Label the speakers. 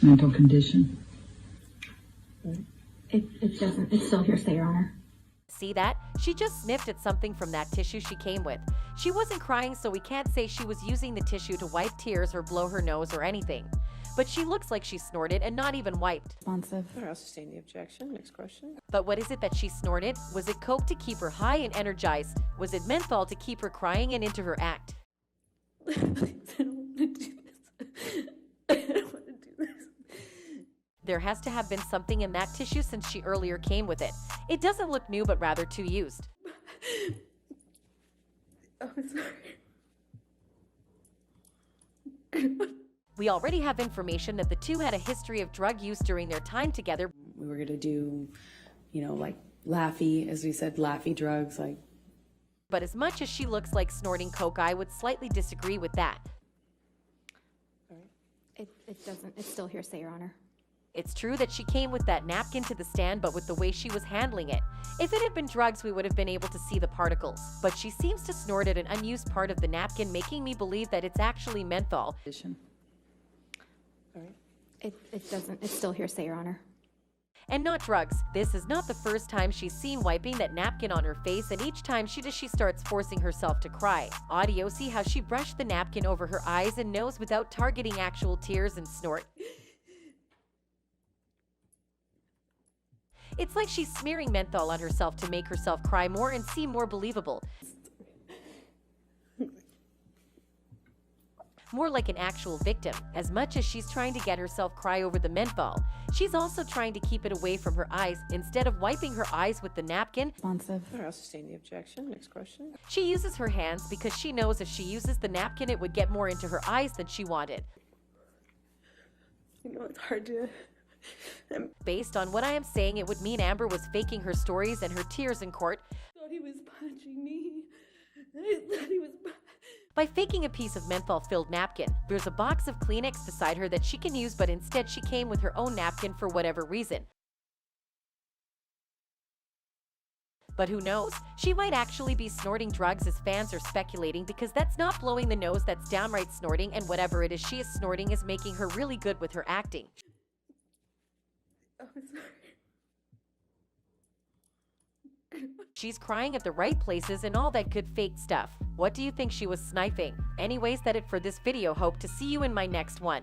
Speaker 1: mental condition?
Speaker 2: It doesn't. It's still hearsay, Your Honor.
Speaker 3: See that? She just sniffed at something from that tissue she came with. She wasn't crying, so we can't say she was using the tissue to wipe tears or blow her nose or anything. But she looks like she snorted and not even wiped.
Speaker 2: Responsive.
Speaker 4: I'll sustain the objection. Next question.
Speaker 3: But what is it that she snorted? Was it coke to keep her high and energized? Was it menthol to keep her crying and into her act?
Speaker 4: I don't want to do this. I don't want to do this.
Speaker 3: There has to have been something in that tissue since she earlier came with it. It doesn't look new, but rather too used.
Speaker 4: Oh, I'm sorry.
Speaker 3: We already have information that the two had a history of drug use during their time together.
Speaker 5: We were gonna do, like laughy, as we said, laughy drugs, like.
Speaker 3: But as much as she looks like snorting coke, I would slightly disagree with that.
Speaker 2: It doesn't. It's still hearsay, Your Honor.
Speaker 3: It's true that she came with that napkin to the stand, but with the way she was handling it. If it had been drugs, we would have been able to see the particles. But she seems to snort at an unused part of the napkin, making me believe that it's actually menthol.
Speaker 2: It doesn't. It's still hearsay, Your Honor.
Speaker 3: And not drugs. This is not the first time she's seen wiping that napkin on her face, and each time she starts forcing herself to cry. Audio, see how she brushed the napkin over her eyes and nose without targeting actual tears and snort. It's like she's smearing menthol on herself to make herself cry more and seem more believable. More like an actual victim. As much as she's trying to get herself cry over the menthol, she's also trying to keep it away from her eyes. Instead of wiping her eyes with the napkin,
Speaker 2: Responsive.
Speaker 4: I'll sustain the objection. Next question.
Speaker 3: she uses her hands because she knows if she uses the napkin, it would get more into her eyes than she wanted.
Speaker 4: I know it's hard to...
Speaker 3: Based on what I am saying, it would mean Amber was faking her stories and her tears in court.
Speaker 4: I thought he was punching me. I thought he was...
Speaker 3: By faking a piece of menthol-filled napkin. There's a box of Kleenex beside her that she can use, but instead she came with her own napkin for whatever reason. But who knows? She might actually be snorting drugs, as fans are speculating, because that's not blowing the nose, that's downright snorting, and whatever it is she is snorting is making her really good with her acting.
Speaker 4: Oh, I'm sorry.
Speaker 3: She's crying at the right places and all that good fake stuff. What do you think she was sniping? Anyways, that's it for this video. Hope to see you in my next one.